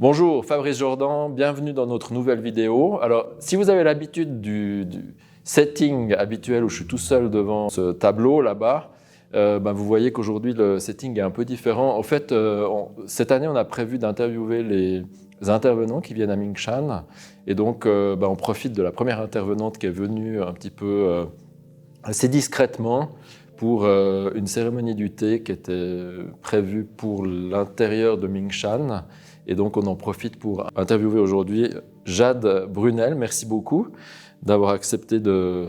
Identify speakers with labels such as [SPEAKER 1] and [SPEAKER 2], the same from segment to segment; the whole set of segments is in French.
[SPEAKER 1] Bonjour, Fabrice Jordan, bienvenue dans notre nouvelle vidéo. Alors, si vous avez l'habitude du setting habituel où je suis tout seul devant ce tableau là-bas, vous voyez qu'aujourd'hui le setting est un peu différent. En fait, cette année, on a prévu d'interviewer les intervenants qui viennent à Mingshan. Et donc, on profite de la première intervenante qui est venue un petit peu assez discrètement pour une cérémonie du thé qui était prévue pour l'intérieur de Mingshan. Et donc, on en profite pour interviewer aujourd'hui Jade Brunel. Merci beaucoup d'avoir accepté de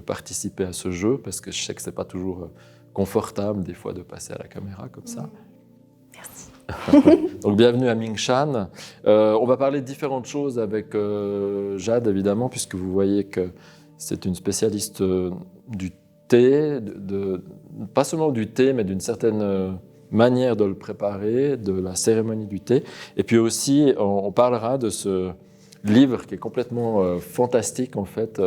[SPEAKER 1] participer à ce jeu, parce que je sais que ce n'est pas toujours confortable, des fois, de passer à la caméra comme ça.
[SPEAKER 2] Merci.
[SPEAKER 1] Donc, bienvenue à Mingshan. On va parler de différentes choses avec Jade, évidemment, puisque vous voyez que c'est une spécialiste du thé, pas seulement du thé, mais d'une certaine manière de le préparer, de la cérémonie du thé. Et puis aussi, on parlera de ce livre qui est complètement fantastique, en fait,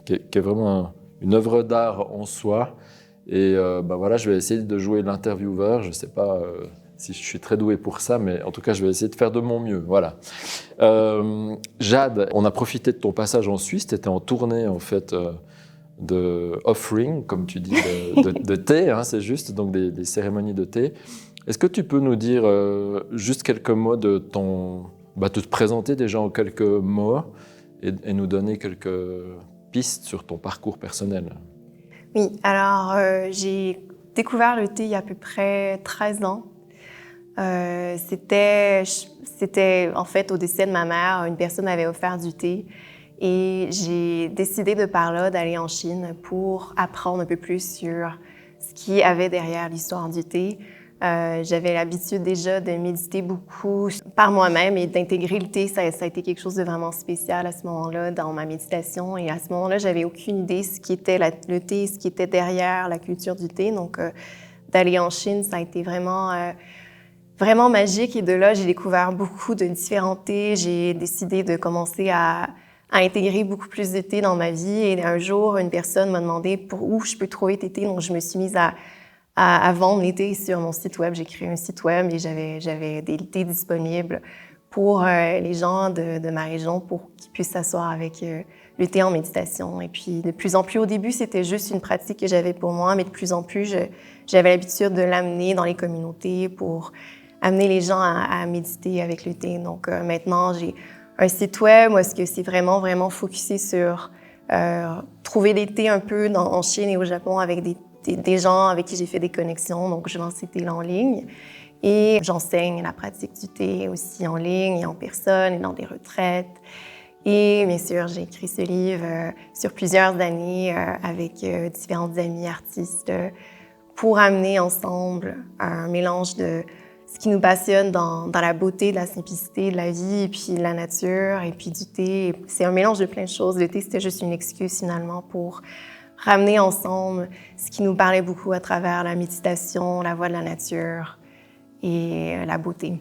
[SPEAKER 1] qui est vraiment une œuvre d'art en soi. Et voilà, je vais essayer de jouer l'intervieweur. Je ne sais pas si je suis très doué pour ça, mais en tout cas, je vais essayer de faire de mon mieux. Voilà. Jade, on a profité de ton passage en Suisse. Tu étais en tournée, en fait, de offering, comme tu dis, de thé, hein, c'est juste, donc des cérémonies de thé. Est-ce que tu peux nous dire juste quelques mots de te présenter déjà en quelques mots et nous donner quelques pistes sur ton parcours personnel?
[SPEAKER 2] Oui, alors j'ai découvert le thé il y a à peu près 13 ans. C'était en fait au décès de ma mère, une personne m'avait offert du thé. Et j'ai décidé de par là d'aller en Chine pour apprendre un peu plus sur ce qu'il y avait derrière l'histoire du thé. J'avais l'habitude déjà de méditer beaucoup par moi-même et d'intégrer le thé. Ça a été quelque chose de vraiment spécial à ce moment-là dans ma méditation. Et à ce moment-là, j'avais aucune idée ce qui était le thé, ce qui était derrière la culture du thé. Donc, d'aller en Chine, ça a été vraiment magique. Et de là, j'ai découvert beaucoup de différents thés. J'ai décidé de commencer à intégrer beaucoup plus de thé dans ma vie. Et un jour, une personne m'a demandé pour où je peux trouver tes thés. Donc, je me suis mise à vendre les thés sur mon site web. J'ai créé un site web et j'avais des thés disponibles pour les gens de ma région pour qu'ils puissent s'asseoir avec le thé en méditation. Et puis, de plus en plus, au début, c'était juste une pratique que j'avais pour moi, mais de plus en plus, j'avais l'habitude de l'amener dans les communautés pour amener les gens à méditer avec le thé. Donc, maintenant, j'ai un site web où est-ce que c'est vraiment focusé sur trouver des thés un peu en Chine et au Japon avec des gens avec qui j'ai fait des connexions. Donc, je vends ces thés en ligne et j'enseigne la pratique du thé aussi en ligne et en personne et dans des retraites. Et bien sûr, j'ai écrit ce livre sur plusieurs années avec différentes amies artistes pour amener ensemble un mélange de ce qui nous passionne dans la beauté, de la simplicité de la vie, et puis de la nature, et puis du thé. C'est un mélange de plein de choses. Le thé, c'était juste une excuse finalement pour ramener ensemble ce qui nous parlait beaucoup à travers la méditation, la voix de la nature et la beauté.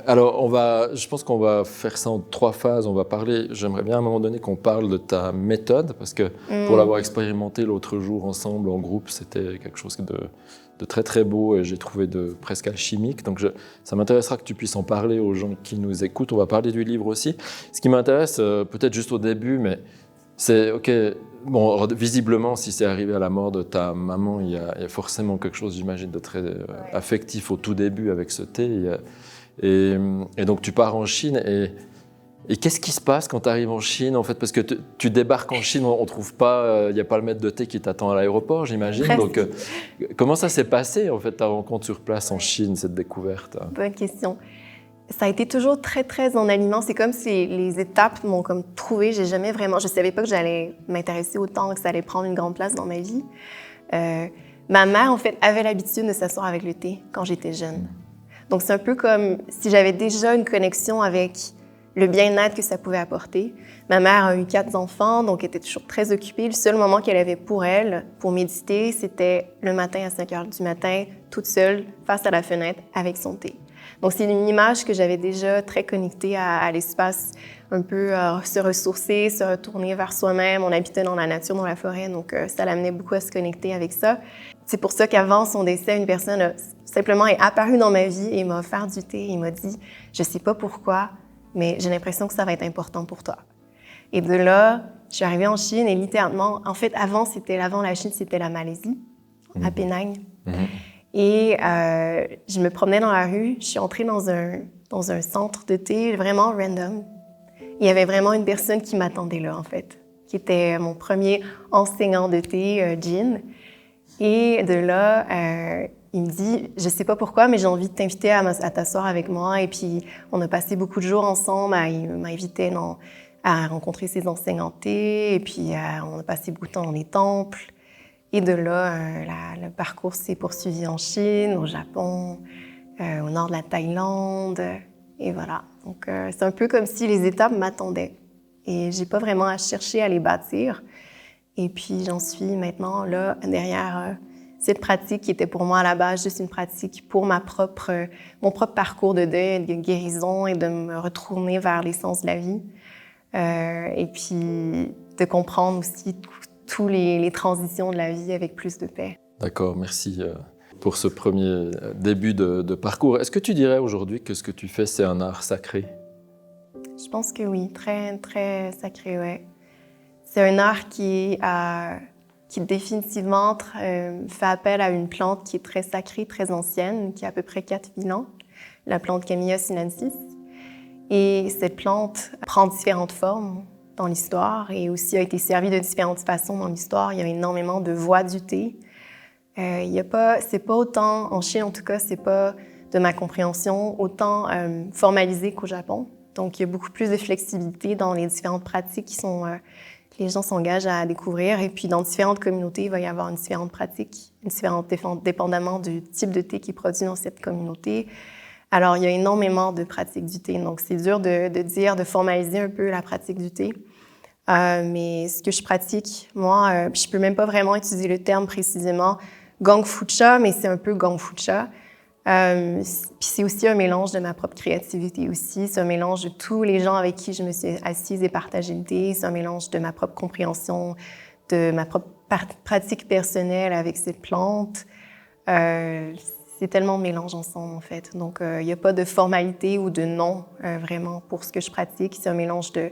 [SPEAKER 1] Alors, je pense qu'on va faire ça en 3 phases. On va parler, j'aimerais bien à un moment donné qu'on parle de ta méthode, parce que pour l'avoir expérimenté l'autre jour ensemble en groupe, c'était quelque chose de très très beau et j'ai trouvé de presque alchimique. Donc ça m'intéressera que tu puisses en parler aux gens qui nous écoutent. On va parler du livre aussi. Ce qui m'intéresse, peut-être juste au début, mais c'est OK. Bon, visiblement, si c'est arrivé à la mort de ta maman, il y a forcément quelque chose, j'imagine, de très affectif au tout début avec ce thé. Et donc tu pars en Chine et qu'est-ce qui se passe quand tu arrives en Chine en fait, parce que tu débarques en Chine, on trouve pas, il n'y a pas le maître de thé qui t'attend à l'aéroport, j'imagine.
[SPEAKER 2] Presque.
[SPEAKER 1] Donc comment ça s'est passé en fait ta rencontre sur place en Chine, cette découverte?
[SPEAKER 2] Bonne question. Ça a été toujours très en alignement. C'est comme si les étapes m'ont comme trouvé. Je savais pas que j'allais m'intéresser autant, que ça allait prendre une grande place dans ma vie. Ma mère en fait avait l'habitude de s'asseoir avec le thé quand j'étais jeune. Donc, c'est un peu comme si j'avais déjà une connexion avec le bien-être que ça pouvait apporter. Ma mère a eu 4 enfants, donc elle était toujours très occupée. Le seul moment qu'elle avait pour elle, pour méditer, c'était le matin à 5 heures du matin, toute seule, face à la fenêtre, avec son thé. Donc, c'est une image que j'avais déjà très connectée à l'espace, un peu se ressourcer, se retourner vers soi-même. On habitait dans la nature, dans la forêt, donc ça l'amenait beaucoup à se connecter avec ça. c'est pour ça qu'avant son décès, une personne est apparue dans ma vie et m'a offert du thé. Il m'a dit, je sais pas pourquoi, mais j'ai l'impression que ça va être important pour toi. Et de là, je suis arrivée en Chine et littéralement, en fait, avant la Chine, c'était la Malaisie, à Penang. Et je me promenais dans la rue, je suis entrée dans un centre de thé vraiment random. Il y avait vraiment une personne qui m'attendait là, en fait, qui était mon premier enseignant de thé, Jin. Et de là, il me dit, je sais pas pourquoi, mais j'ai envie de t'inviter à t'asseoir avec moi. Et puis, on a passé beaucoup de jours ensemble. Il m'a invité à rencontrer ses enseignants de thé. Et puis, on a passé beaucoup de temps dans les temples. Et de là, le parcours s'est poursuivi en Chine, au Japon, au nord de la Thaïlande. Et voilà. Donc, c'est un peu comme si les étapes m'attendaient. Et j'ai pas vraiment à chercher à les bâtir. Et puis, j'en suis maintenant là, derrière cette pratique qui était pour moi à la base juste une pratique pour mon propre parcours de deuil, de guérison et de me retourner vers l'essence de la vie. Et puis, de comprendre aussi toutes les transitions de la vie avec plus de paix.
[SPEAKER 1] D'accord, merci pour ce premier début de parcours. Est-ce que tu dirais aujourd'hui que ce que tu fais, c'est un art sacré?
[SPEAKER 2] Je pense que oui, très, très sacré, ouais. C'est un art qui définitivement fait appel à une plante qui est très sacrée, très ancienne, qui a à peu près 4000 ans, la plante Camellia sinensis. Et cette plante prend différentes formes dans l'histoire et aussi a été servie de différentes façons dans l'histoire. Il y a énormément de voix du thé. C'est pas autant, en Chine en tout cas, c'est pas de ma compréhension, autant formalisé qu'au Japon. Donc, il y a beaucoup plus de flexibilité dans les différentes pratiques que les gens s'engagent à découvrir. Et puis, dans différentes communautés, il va y avoir une différente pratique, dépendamment du type de thé qui est produit dans cette communauté. Alors, il y a énormément de pratiques du thé. Donc, c'est dur de formaliser un peu la pratique du thé. Mais ce que je pratique, moi, je peux même pas vraiment utiliser le terme précisément Gong Fu Cha, mais c'est un peu Gong Fu Cha. Puis c'est aussi un mélange de ma propre créativité aussi. C'est un mélange de tous les gens avec qui je me suis assise et partagé le thé. C'est un mélange de ma propre compréhension, de ma propre pratique personnelle avec cette plante. C'est tellement de mélange ensemble, en fait. Donc, il n'y a pas de formalité ou de nom, vraiment, pour ce que je pratique. C'est un mélange de...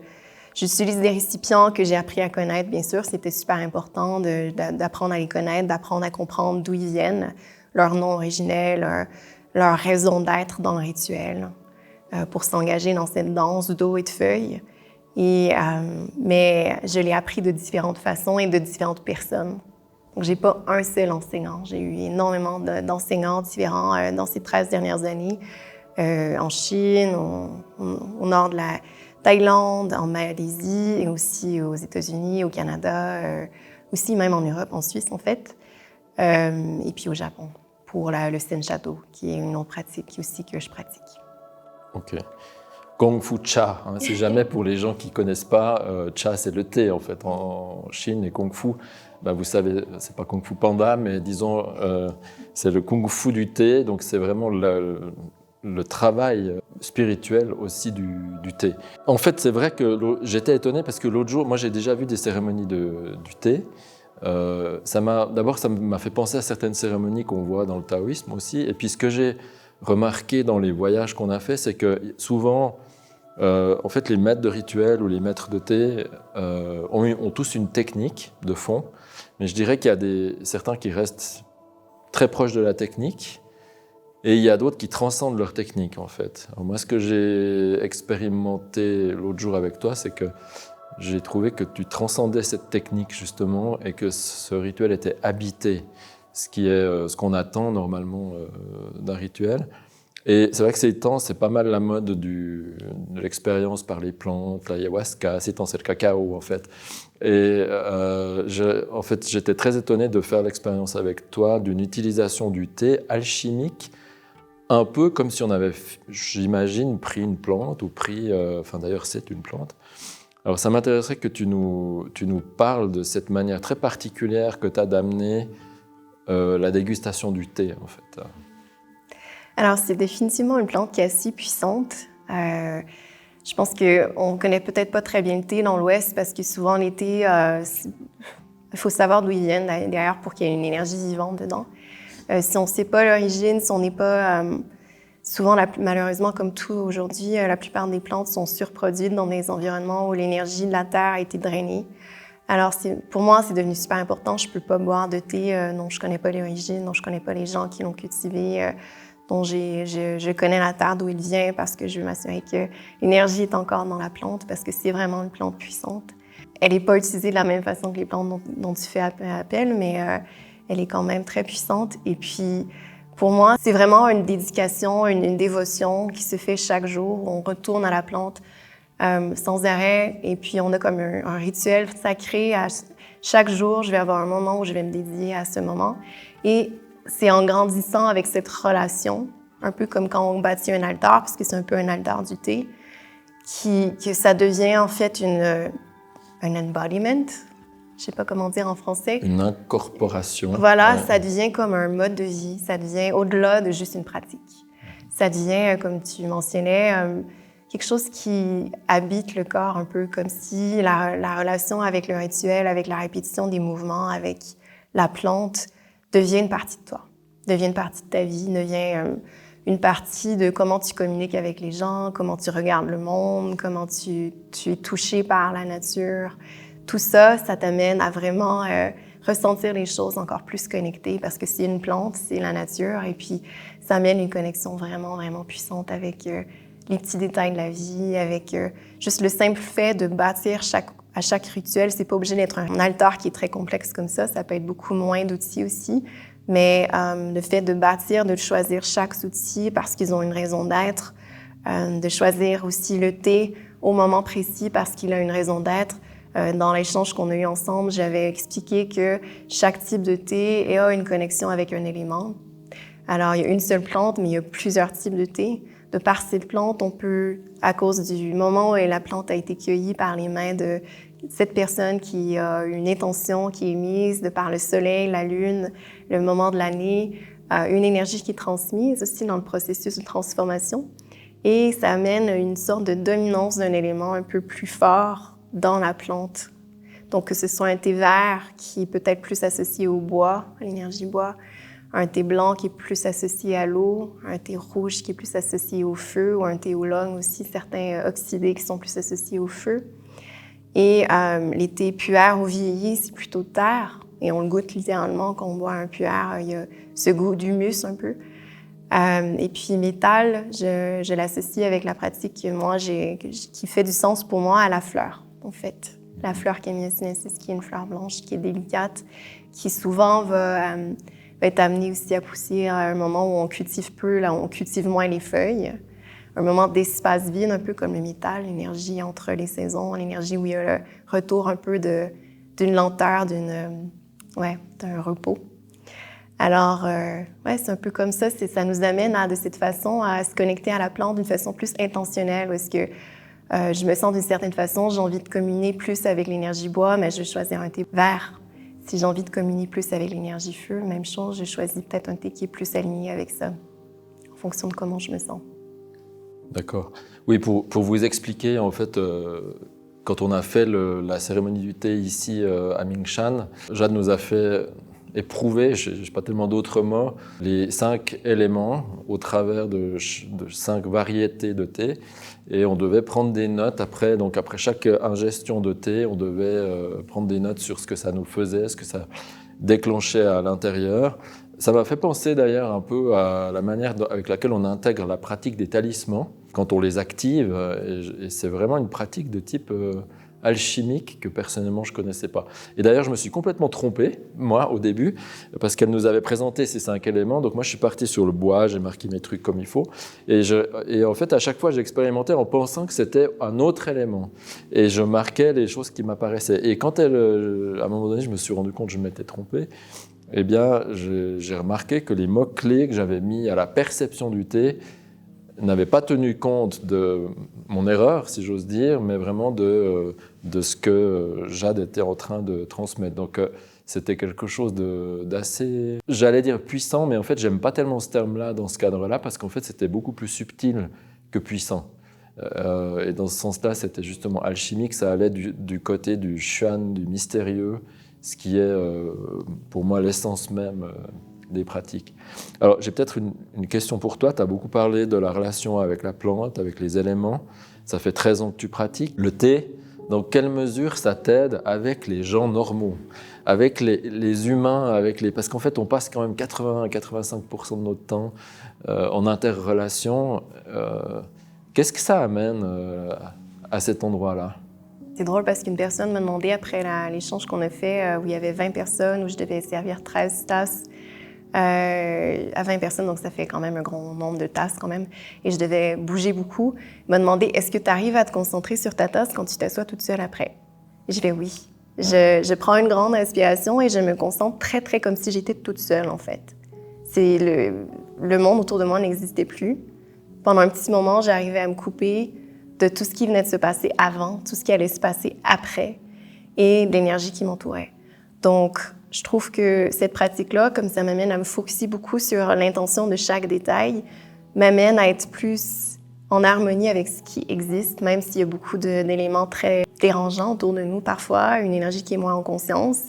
[SPEAKER 2] J'utilise des récipients que j'ai appris à connaître, bien sûr. C'était super important d'apprendre à les connaître, d'apprendre à comprendre d'où ils viennent, leur nom originel, leur raison d'être dans le rituel, pour s'engager dans cette danse d'eau et de feuilles. Mais je l'ai appris de différentes façons et de différentes personnes. Donc, j'ai pas un seul enseignant. J'ai eu énormément d'enseignants différents dans ces 13 dernières années, en Chine, au nord de la Thaïlande, en Malaisie et aussi aux États-Unis, au Canada, aussi même en Europe, en Suisse en fait, et puis au Japon pour le Senshato, qui est une autre pratique aussi que je pratique.
[SPEAKER 1] Ok. Gong Fu Cha, hein, c'est jamais pour les gens qui connaissent pas. Cha, c'est le thé en fait en Chine, et Kung Fu, ben, vous savez, c'est pas Kung Fu Panda, mais disons c'est le Kung Fu du thé. Donc c'est vraiment le travail spirituel aussi du thé. En fait, c'est vrai que j'étais étonné parce que l'autre jour, moi j'ai déjà vu des cérémonies du thé. D'abord, ça m'a fait penser à certaines cérémonies qu'on voit dans le taoïsme aussi. Et puis ce que j'ai remarqué dans les voyages qu'on a fait, c'est que souvent, en fait, les maîtres de rituel ou les maîtres de thé ont tous une technique de fond. Mais je dirais qu'il y a certains qui restent très proches de la technique. Et il y a d'autres qui transcendent leur technique, en fait. Alors moi, ce que j'ai expérimenté l'autre jour avec toi, c'est que j'ai trouvé que tu transcendais cette technique, justement, et que ce rituel était habité, ce qui est ce qu'on attend normalement d'un rituel. Et c'est vrai que ces temps, c'est pas mal la mode de l'expérience par les plantes, l'ayahuasca, ces temps, c'est le cacao, en fait. Et en fait, j'étais très étonné de faire l'expérience avec toi d'une utilisation du thé alchimique, un peu comme si on avait, j'imagine, pris une plante ou enfin d'ailleurs c'est une plante. Alors ça m'intéresserait que tu nous parles de cette manière très particulière que tu as d'amener la dégustation du thé en fait.
[SPEAKER 2] Alors c'est définitivement une plante qui est assez puissante. Je pense qu'on ne connaît peut-être pas très bien le thé dans l'Ouest parce que souvent les thés Il faut savoir d'où ils viennent derrière pour qu'il y ait une énergie vivante dedans. Si on ne sait pas l'origine, si on n'est pas... souvent, malheureusement, comme tout aujourd'hui, la plupart des plantes sont surproduites dans des environnements où l'énergie de la terre a été drainée. Alors, pour moi, c'est devenu super important. Je ne peux pas boire de thé dont je ne connais pas l'origine, dont je ne connais pas les gens qui l'ont cultivé, dont je connais la terre d'où il vient parce que je veux m'assurer que l'énergie est encore dans la plante parce que c'est vraiment une plante puissante. Elle n'est pas utilisée de la même façon que les plantes dont tu fais appel, mais elle est quand même très puissante. Et puis, pour moi, c'est vraiment une dédication, une dévotion qui se fait chaque jour. On retourne à la plante sans arrêt. Et puis, on a comme un rituel sacré. Chaque jour, je vais avoir un moment où je vais me dédier à ce moment. Et c'est en grandissant avec cette relation, un peu comme quand on bâtit un altar, parce que c'est un peu un altar du thé, que ça devient en fait un embodiment. Je ne sais pas comment dire en français.
[SPEAKER 1] Une incorporation.
[SPEAKER 2] Voilà, ça devient comme un mode de vie. Ça devient au-delà de juste une pratique. Ça devient, comme tu mentionnais, quelque chose qui habite le corps un peu, comme si la relation avec le rituel, avec la répétition des mouvements, avec la plante, devient une partie de toi, devient une partie de ta vie, devient une partie de comment tu communiques avec les gens, comment tu regardes le monde, comment tu es touché par la nature. Tout ça, ça t'amène à vraiment ressentir les choses encore plus connectées parce que c'est une plante, c'est la nature et puis ça amène une connexion vraiment, vraiment puissante avec les petits détails de la vie, avec juste le simple fait de bâtir à chaque rituel. C'est pas obligé d'être un altar qui est très complexe comme ça peut être beaucoup moins d'outils aussi, mais le fait de bâtir, de choisir chaque outil parce qu'ils ont une raison d'être, de choisir aussi le thé au moment précis parce qu'il a une raison d'être. Dans l'échange qu'on a eu ensemble, j'avais expliqué que chaque type de thé a une connexion avec un élément. Alors, il y a une seule plante, mais il y a plusieurs types de thé. De par cette plante, on peut, à cause du moment où la plante a été cueillie par les mains de cette personne qui a une intention qui est mise, de par le soleil, la lune, le moment de l'année, une énergie qui est transmise aussi dans le processus de transformation. Et ça amène une sorte de dominance d'un élément un peu plus fort dans la plante. Donc, que ce soit un thé vert qui est peut-être plus associé au bois, à l'énergie bois, un thé blanc qui est plus associé à l'eau, un thé rouge qui est plus associé au feu, ou un thé oolong aussi, certains oxydés qui sont plus associés au feu. Et les thés puers ou vieillis, c'est plutôt terre, et on le goûte littéralement quand on boit un puer, il y a ce goût d'humus un peu. Et puis métal, je l'associe avec la pratique qui fait du sens pour moi à la fleur. En fait, la fleur Camellia sinensis, qui est une fleur blanche, qui est délicate, qui souvent va être amenée aussi à pousser à un moment où on cultive peu, là on cultive moins les feuilles. Un moment d'espace vide, un peu comme le métal, l'énergie entre les saisons, l'énergie où il y a le retour un peu d'une lenteur, d'un repos. Alors, c'est un peu comme ça, ça nous amène de cette façon à se connecter à la plante d'une façon plus intentionnelle, parce que je me sens d'une certaine façon, j'ai envie de communier plus avec l'énergie bois, mais je vais choisir un thé vert. Si j'ai envie de communier plus avec l'énergie feu, même chose, je choisis peut-être un thé qui est plus aligné avec ça, en fonction de comment je me sens.
[SPEAKER 1] D'accord. Oui, pour vous expliquer, en fait, quand on a fait la cérémonie du thé ici à Mingshan, Jade nous a fait éprouver, je n'ai pas tellement d'autres mots, les 5 éléments au travers de 5 variétés de thé. Et on devait prendre des notes après. Donc après chaque ingestion de thé, on devait prendre des notes sur ce que ça nous faisait, ce que ça déclenchait à l'intérieur. Ça m'a fait penser d'ailleurs un peu à la manière avec laquelle on intègre la pratique des talismans quand on les active. Et c'est vraiment une pratique de type alchimique que personnellement je ne connaissais pas. Et d'ailleurs, je me suis complètement trompé, moi, au début, parce qu'elle nous avait présenté ces 5 éléments. Donc moi, je suis parti sur le bois, j'ai marqué mes trucs comme il faut. Et en fait, à chaque fois, j'expérimentais en pensant que c'était un autre élément. Et je marquais les choses qui m'apparaissaient. Et quand à un moment donné, je me suis rendu compte que je m'étais trompé, eh bien, j'ai remarqué que les mots-clés que j'avais mis à la perception du thé n'avaient pas tenu compte de mon erreur, si j'ose dire, mais vraiment de ce que Jade était en train de transmettre. Donc, c'était quelque chose d'assez, j'allais dire puissant, mais en fait, j'aime pas tellement ce terme-là dans ce cadre-là, parce qu'en fait, c'était beaucoup plus subtil que puissant. Et dans ce sens-là, c'était justement alchimique, ça allait du côté du xuan, du mystérieux. ce qui est pour moi l'essence même des pratiques. Alors j'ai peut-être une question pour toi. Tu as beaucoup parlé de la relation avec la plante, avec les éléments. Ça fait 13 ans que tu pratiques. Le thé, dans quelle mesure ça t'aide avec les gens normaux, avec les humains, parce qu'en fait on passe quand même 80-85% de notre temps en interrelation. Qu'est-ce que ça amène à cet endroit-là?
[SPEAKER 2] C'est drôle parce qu'une personne m'a demandé après l'échange qu'on a fait, où il y avait 20 personnes, où je devais servir 13 tasses à 20 personnes, donc ça fait quand même un grand nombre de tasses quand même, et je devais bouger beaucoup. Il m'a demandé, est-ce que tu arrives à te concentrer sur ta tasse quand tu t'assois toute seule après? Et j'ai fait oui. Je prends une grande respiration et je me concentre très, très comme si j'étais toute seule en fait. Le monde autour de moi n'existait plus. Pendant un petit moment, j'arrivais à me couper de tout ce qui venait de se passer avant, tout ce qui allait se passer après et de l'énergie qui m'entourait. Donc, je trouve que cette pratique-là, comme ça m'amène à me focusser beaucoup sur l'intention de chaque détail, m'amène à être plus en harmonie avec ce qui existe, même s'il y a beaucoup d'éléments très dérangeants autour de nous parfois, une énergie qui est moins en conscience.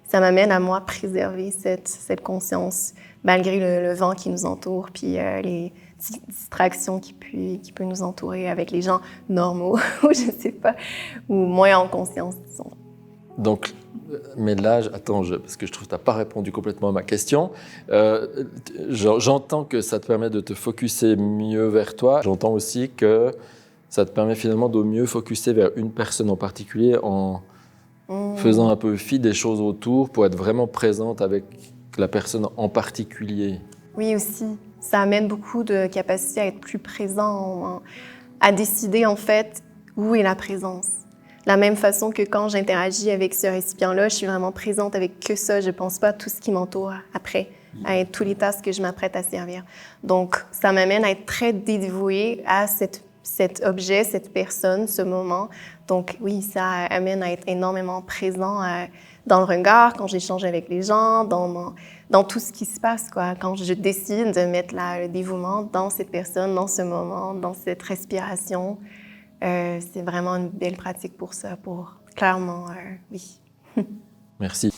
[SPEAKER 2] Ça m'amène à moi préserver cette conscience, malgré le vent qui nous entoure, puis les distractions qui peut nous entourer avec les gens normaux, ou je sais pas, ou moins en conscience, disons.
[SPEAKER 1] Donc, mais là, attends, parce que je trouve que tu n'as pas répondu complètement à ma question. J'entends que ça te permet de te focusser mieux vers toi. J'entends aussi que ça te permet finalement de mieux focuser vers une personne en particulier en faisant un peu fi des choses autour pour être vraiment présente avec la personne en particulier.
[SPEAKER 2] Oui, aussi. Ça amène beaucoup de capacité à être plus présent, à décider en fait où est la présence. De la même façon que quand j'interagis avec ce récipient-là, je suis vraiment présente avec que ça. Je ne pense pas à tout ce qui m'entoure après, à tous les tasses que je m'apprête à servir. Donc, ça m'amène à être très dévouée à cet objet, cette personne, ce moment. Donc, oui, ça amène à être énormément présent dans le regard, quand j'échange avec les gens, dans tout ce qui se passe, quoi. Quand je décide de mettre le dévouement dans cette personne, dans ce moment, dans cette respiration. C'est vraiment une belle pratique pour ça, clairement, oui.
[SPEAKER 1] Merci.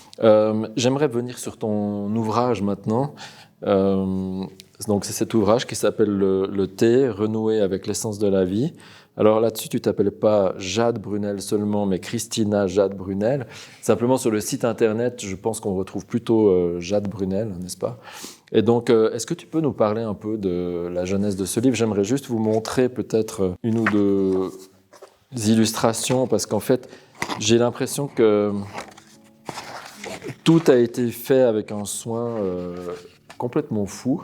[SPEAKER 1] J'aimerais venir sur ton ouvrage maintenant. Donc c'est cet ouvrage qui s'appelle le thé, renouer avec l'essence de la vie. Alors là-dessus, tu t'appelles pas Jade Brunel seulement, mais Christina Jade Brunel. Simplement sur le site internet, je pense qu'on retrouve plutôt Jade Brunel, n'est-ce pas? Et donc, est-ce que tu peux nous parler un peu de la genèse de ce livre? J'aimerais juste vous montrer peut-être une ou deux illustrations, parce qu'en fait, j'ai l'impression que tout a été fait avec un soin complètement fou.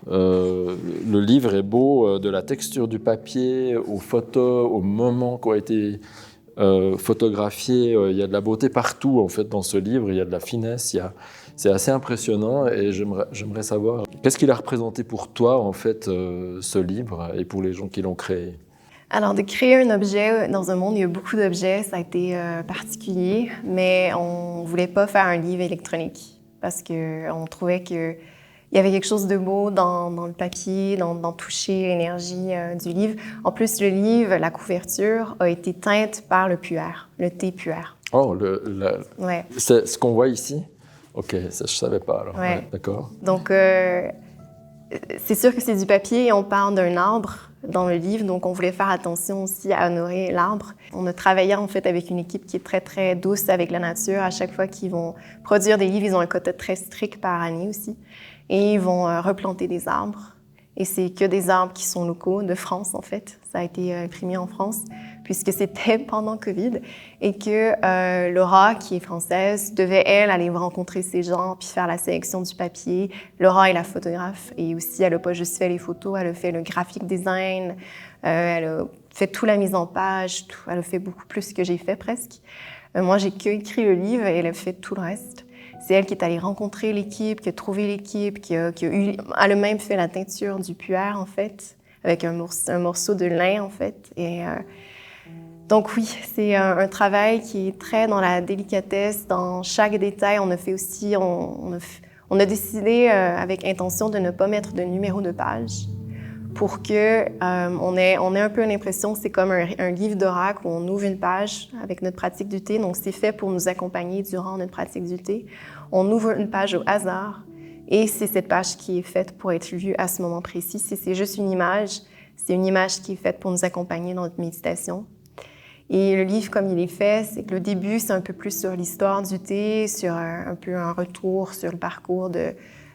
[SPEAKER 1] Le livre est beau, de la texture du papier, aux photos, aux moments qui ont été photographiés. Il y a de la beauté partout en fait dans ce livre, il y a de la finesse, c'est assez impressionnant et j'aimerais savoir qu'est-ce qu'il a représenté pour toi en fait ce livre et pour les gens qui l'ont créé.
[SPEAKER 2] Alors, de créer un objet dans un monde où il y a beaucoup d'objets, ça a été particulier, mais on ne voulait pas faire un livre électronique parce qu'on trouvait qu'il y avait quelque chose de beau dans le papier, dans toucher l'énergie du livre. En plus, le livre, la couverture, a été teinte par le puer, le thé puer.
[SPEAKER 1] Oh,
[SPEAKER 2] ouais.
[SPEAKER 1] C'est ce qu'on voit ici? Ok, ça je ne savais pas alors.
[SPEAKER 2] Ouais.
[SPEAKER 1] Ouais, d'accord.
[SPEAKER 2] Donc, c'est sûr que c'est du papier et on parle d'un arbre dans le livre, donc on voulait faire attention aussi à honorer l'arbre. On a travaillé en fait avec une équipe qui est très, très douce avec la nature. À chaque fois qu'ils vont produire des livres, ils ont un quota très strict par année aussi. Et ils vont replanter des arbres. Et c'est que des arbres qui sont locaux, de France en fait. Ça a été imprimé en France, puisque c'était pendant COVID. Et que Laura, qui est française, devait, elle, aller rencontrer ces gens, puis faire la sélection du papier. Laura est la photographe. Et aussi, elle n'a pas juste fait les photos, elle a fait le graphic design, elle a fait toute la mise en page, tout. Elle a fait beaucoup plus que j'ai fait presque. Moi, j'ai qu'écrit le livre et elle a fait tout le reste. C'est elle qui est allée rencontrer l'équipe, qui a trouvé l'équipe, elle a même fait la teinture du puer, en fait, avec un morceau de lin, en fait. Et, donc oui, c'est un travail qui est très dans la délicatesse, dans chaque détail. On a fait aussi, on a décidé avec intention de ne pas mettre de numéro de page pour que on ait un peu l'impression que c'est comme un livre d'oracle où on ouvre une page avec notre pratique du thé. Donc, c'est fait pour nous accompagner durant notre pratique du thé. On ouvre une page au hasard et c'est cette page qui est faite pour être lue à ce moment précis. Si c'est juste une image, c'est une image qui est faite pour nous accompagner dans notre méditation. Et le livre, comme il est fait, c'est que le début, c'est un peu plus sur l'histoire du thé, sur un peu un retour sur le parcours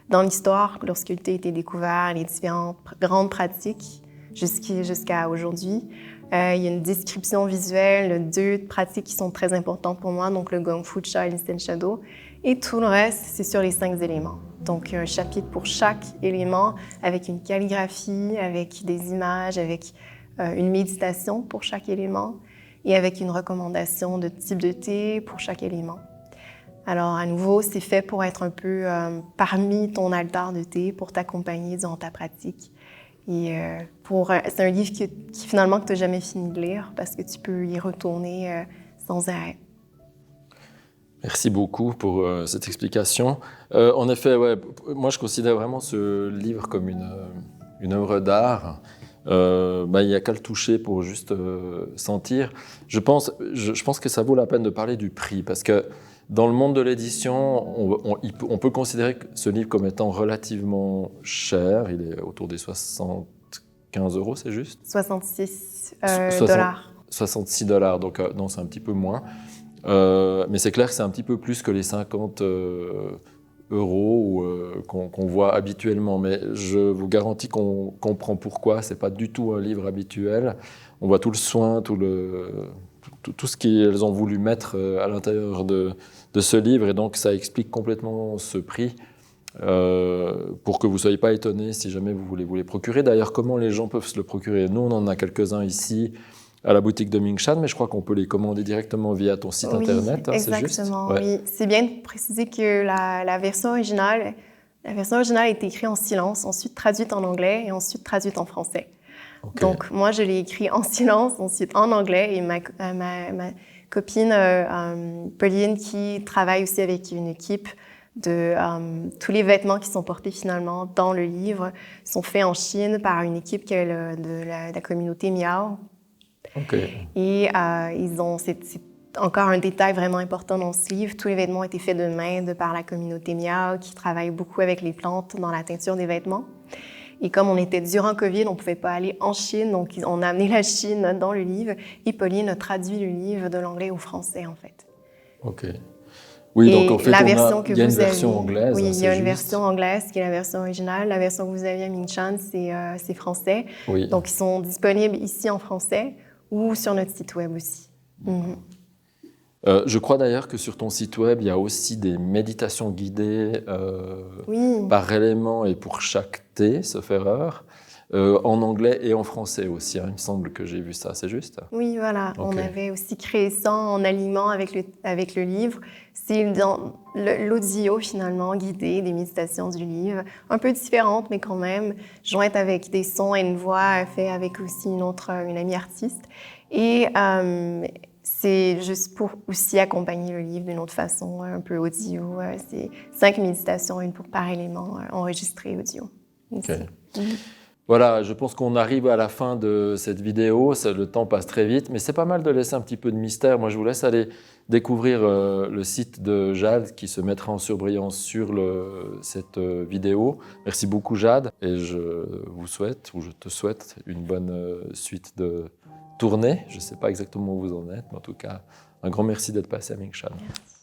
[SPEAKER 2] dans l'histoire, lorsque le thé a été découvert, les différentes grandes pratiques jusqu'à aujourd'hui. Il y a une description visuelle de 2 pratiques qui sont très importantes pour moi, donc le Gong Fu Cha et l'Incense Shadow. Et tout le reste, c'est sur les 5 éléments. Donc, un chapitre pour chaque élément, avec une calligraphie, avec des images, avec une méditation pour chaque élément et avec une recommandation de type de thé pour chaque élément. Alors, à nouveau, c'est fait pour être un peu parmi ton altar de thé, pour t'accompagner durant ta pratique. Et c'est un livre qui finalement que tu n'as jamais fini de lire parce que tu peux y retourner sans arrêt.
[SPEAKER 1] Merci beaucoup pour cette explication. En effet, ouais, moi je considère vraiment ce livre comme une œuvre d'art. Il n'y a qu'à le toucher pour juste sentir. Je pense que ça vaut la peine de parler du prix parce que dans le monde de l'édition, on peut considérer ce livre comme étant relativement cher. Il est autour des 75 €, c'est juste
[SPEAKER 2] 66 dollars.
[SPEAKER 1] 66 $, donc non, c'est un petit peu moins. Mais c'est clair que c'est un petit peu plus que les 50 € qu'on voit habituellement. Mais je vous garantis qu'on comprend pourquoi. Ce n'est pas du tout un livre habituel. On voit tout le soin, tout ce qu'elles ont voulu mettre à l'intérieur de ce livre. Et donc, ça explique complètement ce prix pour que vous ne soyez pas étonnés si jamais vous voulez vous les procurer. D'ailleurs, comment les gens peuvent se le procurer? Nous, on en a quelques-uns ici à la boutique de Ming Shan, mais je crois qu'on peut les commander directement via ton site internet,
[SPEAKER 2] hein,
[SPEAKER 1] c'est juste?
[SPEAKER 2] Exactement, oui. C'est bien de préciser que la version originale a été écrite en silence, ensuite traduite en anglais et ensuite traduite en français. Okay. Donc, moi, je l'ai écrit en silence, ensuite en anglais, et ma copine Pauline, qui travaille aussi avec une équipe tous les vêtements qui sont portés finalement dans le livre sont faits en Chine par une équipe de la communauté Miao.
[SPEAKER 1] Okay.
[SPEAKER 2] Et c'est encore un détail vraiment important dans ce livre. Tous les vêtements ont été faits de main par la communauté Miao qui travaille beaucoup avec les plantes dans la teinture des vêtements. Et comme on était durant COVID, on ne pouvait pas aller en Chine, donc on a amené la Chine dans le livre et Pauline a traduit le livre de l'anglais au français en fait.
[SPEAKER 1] OK. Oui, donc en fait,
[SPEAKER 2] il y a
[SPEAKER 1] une version anglaise.
[SPEAKER 2] Oui, il y a une version anglaise qui est la version originale. La version que vous aviez à Ming Shan, c'est français.
[SPEAKER 1] Oui.
[SPEAKER 2] Donc, ils sont disponibles ici en français ou sur notre site web aussi.
[SPEAKER 1] Je crois d'ailleurs que sur ton site web, il y a aussi des méditations guidées par élément et pour chaque thé, sauf erreur, en anglais et en français aussi. Hein. Il me semble que j'ai vu ça, c'est juste?
[SPEAKER 2] Oui, voilà. Okay. On avait aussi créé ça en aliment avec le livre. C'est l'audio finalement guidé des méditations du livre, un peu différente, mais quand même jointe avec des sons et une voix faite avec aussi une amie artiste. Et c'est juste pour aussi accompagner le livre d'une autre façon, un peu audio. C'est 5 méditations, une par élément, enregistrées audio.
[SPEAKER 1] Okay. Voilà, je pense qu'on arrive à la fin de cette vidéo. Le temps passe très vite, mais c'est pas mal de laisser un petit peu de mystère. Moi, je vous laisse aller découvrir le site de Jade qui se mettra en surbrillance sur cette vidéo. Merci beaucoup, Jade. Et je te souhaite une bonne suite de tournée. Je ne sais pas exactement où vous en êtes, mais en tout cas, un grand merci d'être passé à Ming Shan.
[SPEAKER 2] Merci.